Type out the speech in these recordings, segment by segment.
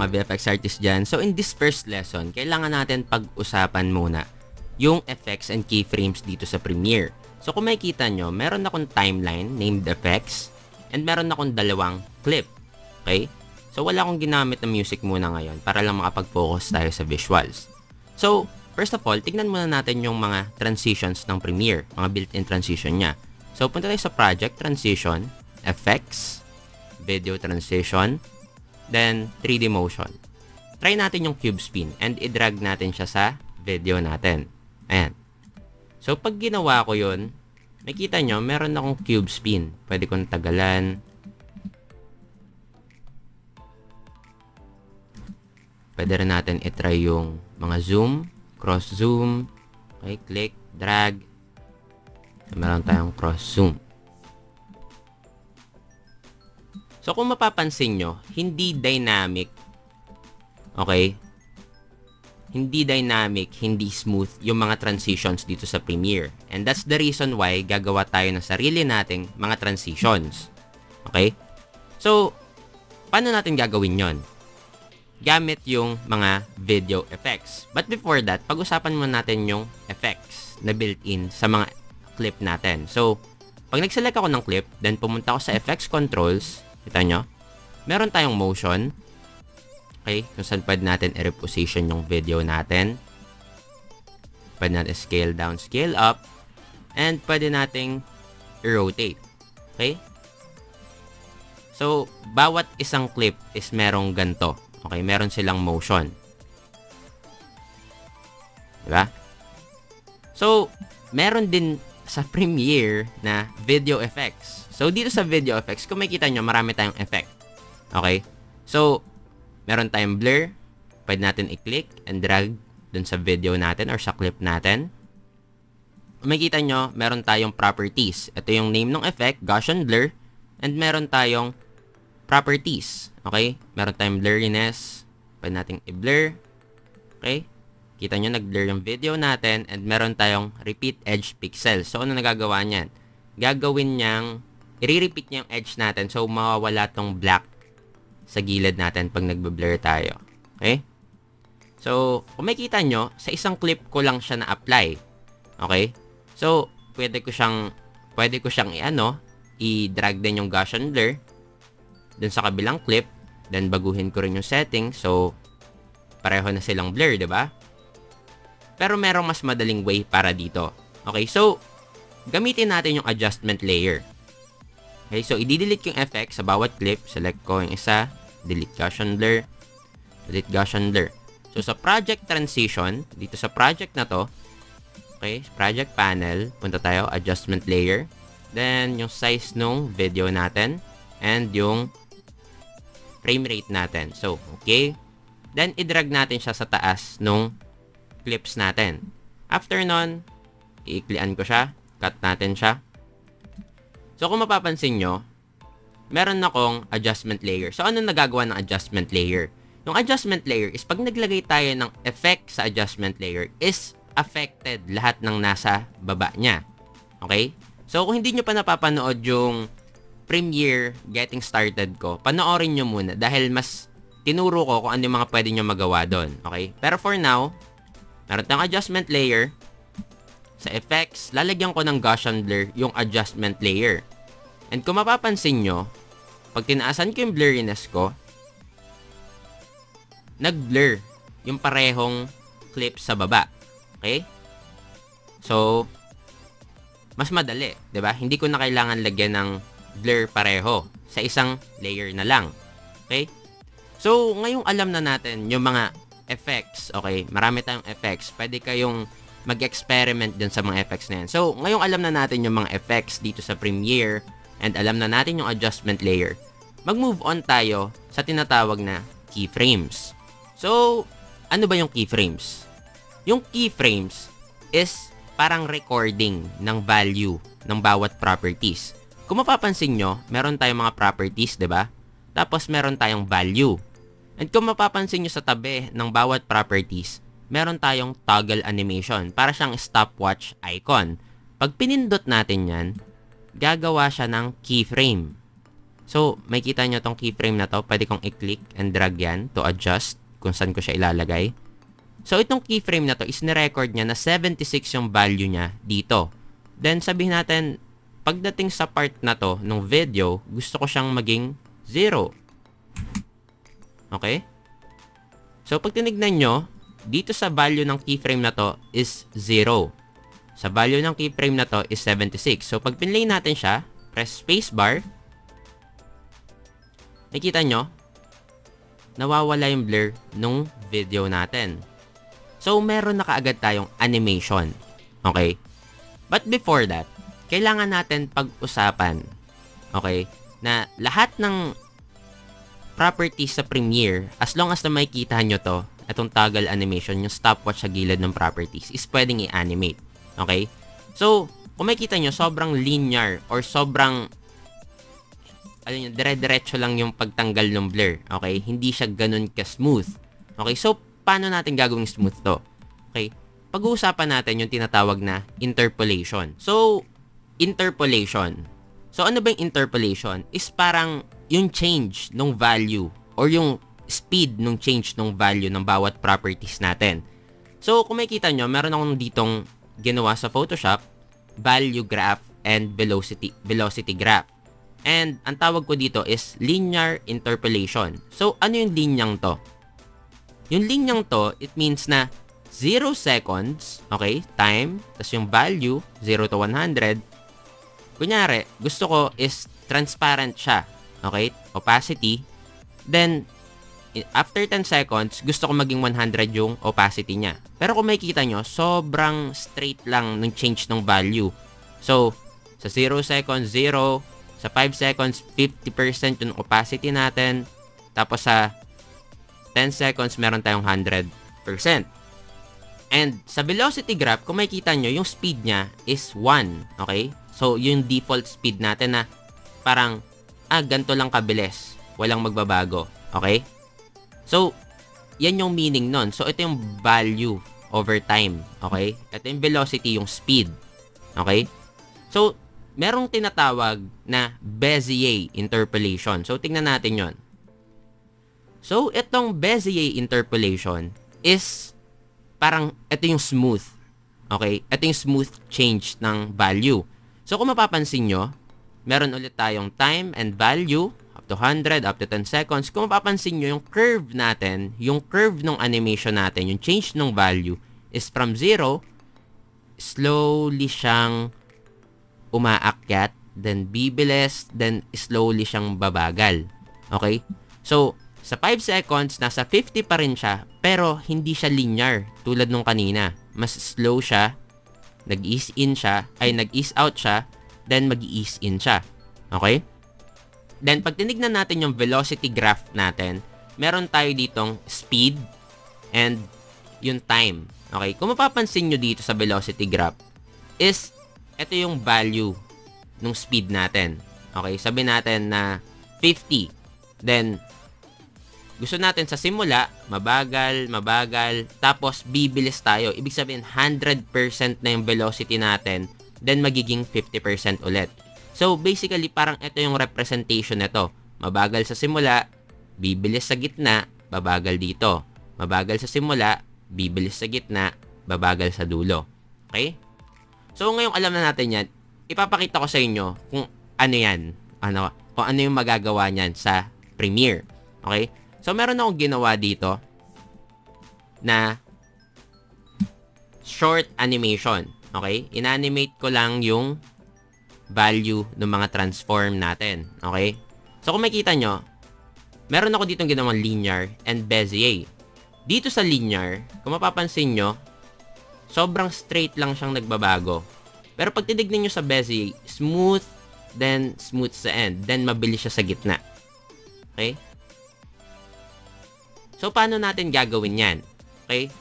VFX artist dyan. So, in this first lesson, kailangan natin pag-usapan muna yung effects and keyframes dito sa Premiere. So, kung makikita nyo, meron akong timeline named effects and meron akong dalawang clip. Okay? So, wala akong ginamit na music muna ngayon para lang makapag-focus tayo sa visuals. So, first of all, tignan muna natin yung mga transitions ng Premiere, mga built-in transition niya. So, punta tayo sa Project, Transition, Effects, Video Transition, then 3D Motion. Try natin yung Cube Spin and i-drag natin siya sa video natin. Ayan. So, pag ginawa ko yun, makita nyo, meron akong Cube Spin. Pwede kong tagalan. Pwede rin natin i-try yung mga zoom, cross zoom. Okay, click, drag. So, meron tayong cross zoom. So, kung mapapansin nyo, hindi dynamic. Okay? Hindi dynamic, hindi smooth yung mga transitions dito sa Premiere. And that's the reason why gagawa tayo ng sarili nating mga transitions. Okay? So, paano natin gagawin yon? Gamit yung mga video effects. But before that, pag-usapan muna natin yung effects na built-in sa mga clip natin. So, pag nag-select ako ng clip, then pumunta ako sa effects controls, kita nyo, meron tayong motion. Okay, kung saan pwede natin i-reposition yung video natin. Pwede natin scale down, scale up, and pwede nating i-rotate. Okay? So, bawat isang clip is merong ganito. Okay, meron silang motion. Diba? So, meron din sa Premiere na video effects. So, dito sa video effects, kung makikita nyo, marami tayong effect. Okay? So, meron tayong blur. Pwede natin i-click and drag dun sa video natin or sa clip natin. Kung makikita nyo, meron tayong properties. Ito yung name ng effect, Gaussian blur. And meron tayong properties. Okay? Meron tayong blurriness. Pwede natin i-blur. Okay? Kita nyo, nag-blur yung video natin. And meron tayong repeat edge pixel. So, ano nagagawa niyan? Gagawin niyang, i-repeat niya yung edge natin. So, mawawala tong black sa gilid natin pag nagbe-blur tayo. Okay? So, kung makikita nyo, sa isang clip ko lang siya na-apply. Okay? So, pwede ko siyang i-drag din yung Gaussian blur dun sa kabilang clip. Then, baguhin ko rin yung setting. So, pareho na silang blur, diba? Pero merong mas madaling way para dito. Okay, so, gamitin natin yung adjustment layer. Okay, so, i-delete ko yung effect sa bawat clip. Select ko yung isa. Delete Gaussian blur. Delete Gaussian blur. So, sa project transition, dito sa project na to, okay, project panel, punta tayo, adjustment layer. Then, yung size nung video natin. And yung frame rate natin. So, okay. Then, i-drag natin siya sa taas nung clips natin. After nun, i-iklian ko siya. Cut natin siya. So, kung mapapansin nyo, meron akong adjustment layer. So, ano nagagawa ng adjustment layer? Yung adjustment layer is pag naglagay tayo ng effect sa adjustment layer is affected lahat ng nasa baba niya. Okay? So, kung hindi nyo pa napapanood yung Premiere Getting Started ko, panoorin nyo muna dahil mas tinuro ko kung ano yung mga pwede nyo magawa doon. Okay? Pero for now, meron tayong adjustment layer. Sa effects, lalagyan ko ng Gaussian blur yung adjustment layer. And kung mapapansin nyo, pag tinaasan ko yung blurriness ko, nag-blur yung parehong clip sa baba. Okay? So, mas madali, 'di ba? Hindi ko na kailangan lagyan ng blur pareho sa isang layer na lang. Okay? So, ngayong alam na natin yung mga effects, okay? Marami tayong effects. Pwede kayong mag-experiment dun sa mga effects na yan. So, ngayong alam na natin yung mga effects dito sa Premiere and alam na natin yung adjustment layer, mag-move on tayo sa tinatawag na keyframes. So, ano ba yung keyframes? Yung keyframes is parang recording ng value ng bawat properties. Kung mapapansin nyo, meron tayong mga properties, 'di ba? Tapos meron tayong value. And kung mapapansin nyo sa tabi ng bawat properties, meron tayong toggle animation. Para siyang stopwatch icon. Pag pinindot natin yan, gagawa siya ng keyframe. So, may kita nyo tong keyframe na to. Pwede kong i-click and drag yan to adjust kung saan ko siya ilalagay. So, itong keyframe na to is ni-record niya na 76 yung value niya dito. Then, sabihin natin, pagdating sa part na to ng video, gusto ko siyang maging 0. Okay? So, pag tinignan nyo, dito sa value ng keyframe na to is 0. Sa value ng keyframe na to is 76. So, pag pinlay natin siya, press spacebar, nakita nyo, nawawala yung blur nung video natin. So, meron na kaagad tayong animation. Okay? But before that, kailangan natin pag-usapan, okay, na lahat ng properties sa Premiere, as long as na makikita nyo to, itong toggle animation, yung stopwatch sa gilid ng properties, is pwedeng i-animate. Okay? So, kung makikita nyo, sobrang linear or sobrang dire-diretso lang yung pagtanggal ng blur. Okay? Hindi siya ganun ka-smooth. Okay? So, paano natin gagawing smooth to? Okay? Pag-uusapan natin yung tinatawag na interpolation. So, interpolation. So, ano ba yung interpolation? Is parang yung change ng value or yung speed ng change ng value ng bawat properties natin. So, kung makikita nyo, meron akong ditong ginawa sa Photoshop, value graph and velocity graph. And ang tawag ko dito is linear interpolation. So, ano yung linyang to? Yung linyang to, it means na 0 seconds, okay, time, tas yung value, 0 to 100. Kunyari, gusto ko is transparent siya, okay, opacity. Then, after 10 seconds, gusto ko maging 100 yung opacity niya. Pero kung makikita nyo, sobrang straight lang ng change ng value. So, sa 0 seconds, 0. Sa 5 seconds, 50% yung opacity natin. Tapos sa 10 seconds, meron tayong 100%. And sa velocity graph, kung makikita nyo, yung speed niya is 1. Okay? So, yung default speed natin na parang, ganito lang kabilis. Walang magbabago. Okay? So, yan yung meaning nun. So, ito yung value over time. Okay? Ito yung velocity, yung speed. Okay? So, merong tinatawag na Bezier interpolation. So, tingnan natin yon. So, itong Bezier interpolation is parang ito yung smooth. Okay? Ito yung smooth change ng value. So, kung mapapansin nyo, meron ulit tayong time and value up to 100, up to 10 seconds. Kung mapapansin nyo, yung curve natin, yung curve ng animation natin, yung change ng value is from 0, slowly siyang umaakyat, then bibilis, then slowly siyang babagal. Okay? So, sa 5 seconds, nasa 50 pa rin siya, pero hindi siya linear tulad nung kanina. Mas slow siya, nag-ease in siya, nag-ease out siya, then mag-ease in siya. Okay? Then, pag tinignan natin yung velocity graph natin, meron tayo ditong speed and yung time. Okay? Kung mapapansin nyo dito sa velocity graph, is ito yung value ng speed natin. Okay? Sabi natin na 50. Then, gusto natin sa simula, mabagal, tapos bibilis tayo. Ibig sabihin, 100% na yung velocity natin, then magiging 50% ulit. So, basically, parang ito yung representation nito. Mabagal sa simula, bibilis sa gitna, babagal dito. Mabagal sa simula, bibilis sa gitna, babagal sa dulo. Okay? So, ngayong alam na natin yan, ipapakita ko sa inyo kung ano yan. Kung ano yung magagawa niyan sa Premiere. Okay? So, meron akong ginawa dito na short animation. Okay? Inanimate ko lang yung value ng mga transform natin. Okay? So, kung makita nyo, meron ako ditong ginawang linear and Bezier. Dito sa linear, kung mapapansin nyo, sobrang straight lang siyang nagbabago. Pero pag tinignan nyo sa Bezier, smooth, then smooth sa end, then mabilis siya sa gitna. Okay? So, paano natin gagawin yan? Okay?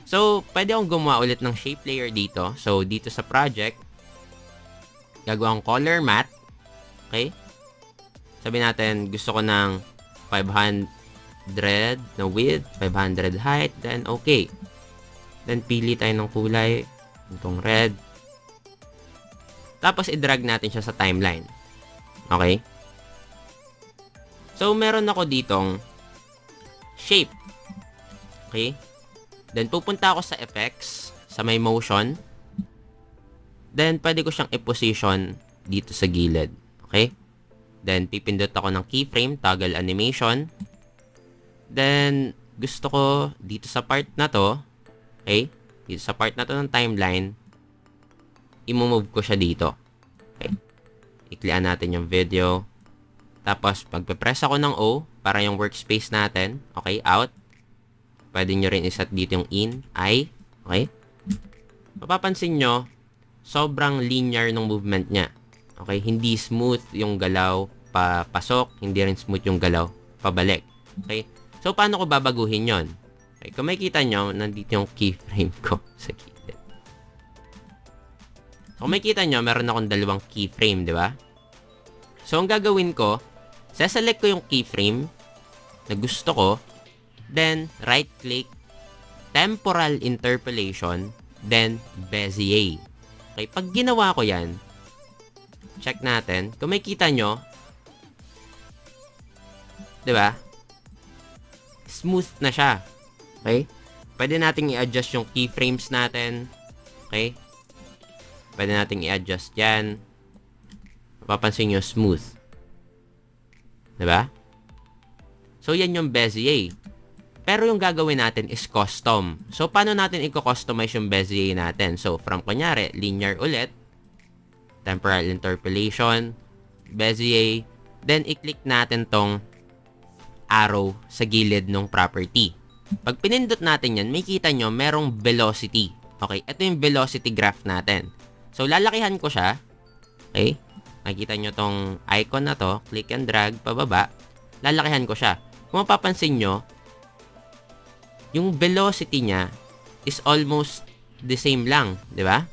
So, pwede akong gumawa ulit ng shape layer dito. So, dito sa project, gagawa akong color matte. Okay? Sabi natin, gusto ko ng 500 na width, 500 height, then okay. Then, pili tayo ng kulay, itong red. Tapos, i-drag natin siya sa timeline. Okay? So, meron ako ditong shape. Okay? Then, pupunta ako sa effects, sa may motion. Then, pwede ko siyang i-position dito sa gilid. Okay? Then, pipindot ako ng keyframe, toggle animation. Then, gusto ko dito sa part na to, okay? Dito sa part na to ng timeline, i-move ko siya dito. Okay? I-clear natin yung video. Tapos, pagpe-press ako ng O, para yung workspace natin, okay, out. Pwede nyo rin iset dito yung in, I, okay? Mapapansin nyo, sobrang linear ng movement niya. Okay, hindi smooth yung galaw papasok, hindi rin smooth yung galaw pabalik. Okay, so paano ko babaguhin yon? Okay, kung makikita nyo, nandito yung keyframe ko sa gilid. Kung makikita nyo, meron akong dalawang keyframe, di ba? So, ang gagawin ko, saselect ko yung keyframe na gusto ko, then right-click, temporal interpolation, then Bezier. Okay, pag ginawa ko yan, check natin. Kung makikita nyo, diba? Smooth na siya. Okay? Pwede nating i-adjust yung keyframes natin. Okay? Pwede nating i-adjust yan. Mapapansin nyo, smooth. Diba? So, yan yung Bezier. Pero yung gagawin natin is custom. So, paano natin i-customize yung Bezier natin? So, from kunyari, linear ulit. Temporal interpolation, Bezier, then i-click natin tong arrow sa gilid ng property. Pag pinindot natin yan, makikita nyo merong velocity. Okay, ito yung velocity graph natin. So, lalakihan ko siya. Okay, makikita nyo tong icon na to, click and drag, pababa. Lalakihan ko siya. Kung mapapansin nyo, yung velocity niya is almost the same lang, di ba?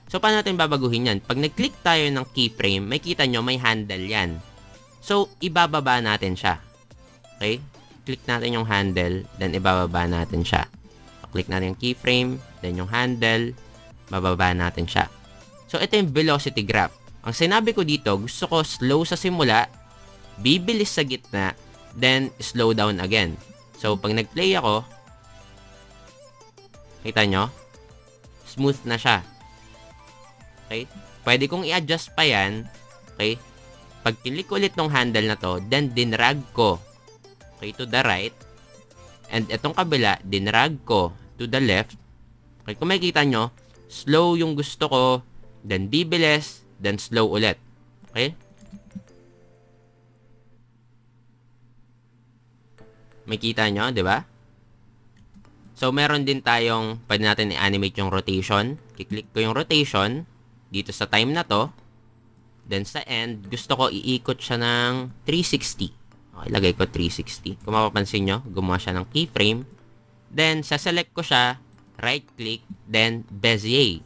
So, paano natin babaguhin yan? Pag nag-click tayo ng keyframe, makikita nyo may handle yan. So, ibababa natin siya. Okay? Click natin yung handle, then ibababa natin siya. Click natin yung keyframe, then yung handle, bababa natin siya. So, ito yung velocity graph. Ang sinabi ko dito, gusto ko slow sa simula, bibilis sa gitna, then slow down again. So, pag nag-play ako, kita nyo, smooth na siya. Okay? Pwede kong i-adjust pa yan. Okay? Pag click ulit ng handle na to, then dinrag ko, okay, to the right. And itong kabila, dinrag ko to the left. Okay? Kung makikita nyo, slow yung gusto ko, then bibilis, then slow ulit. Okay? Makikita nyo, di ba? So, meron din tayong, pwede natin i-animate yung rotation. Kiklik ko yung rotation dito sa time na to. Then sa end, gusto ko iikot siya ng 360. Okay, lagay ko 360. Kung mapapansin nyo, gumawa siya ng keyframe. Then, saselect ko siya, right-click, then Bezier.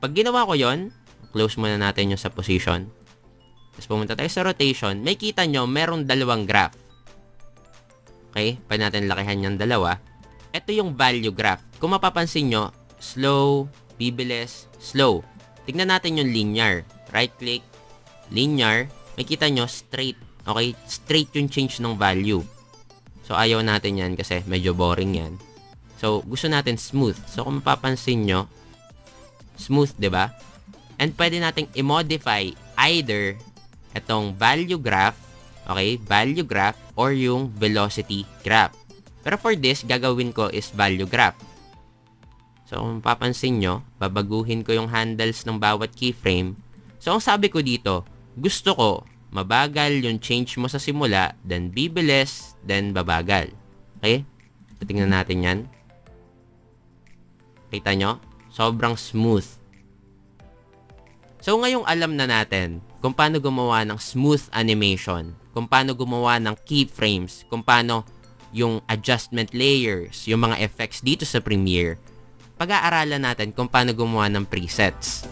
Pag ginawa ko yon, close muna natin yung sa position. Tapos pumunta tayo sa rotation. May kita nyo, merong dalawang graph. Okay, pwede natin lakihan yung dalawa. Ito yung value graph. Kung mapapansin nyo, slow, bibilis, slow. Tignan natin yung linear. Right-click, linear. Makita nyo, straight. Okay? Straight yung change ng value. So, ayaw natin yan kasi medyo boring yan. So, gusto natin smooth. So, kung mapapansin nyo, smooth, diba? And pwede nating i-modify either itong value graph, okay? Value graph or yung velocity graph. Pero for this, gagawin ko is value graph. So, kung mapapansin nyo, babaguhin ko yung handles ng bawat keyframe. So, ang sabi ko dito, gusto ko mabagal yung change mo sa simula, then bibilis, then babagal. Okay? Tingnan natin yan. Kita nyo? Sobrang smooth. So, ngayong alam na natin kung paano gumawa ng smooth animation, kung paano gumawa ng keyframes, kung paano yung adjustment layers, yung mga effects dito sa Premiere, pag-aaralan natin kung paano gumawa ng presets.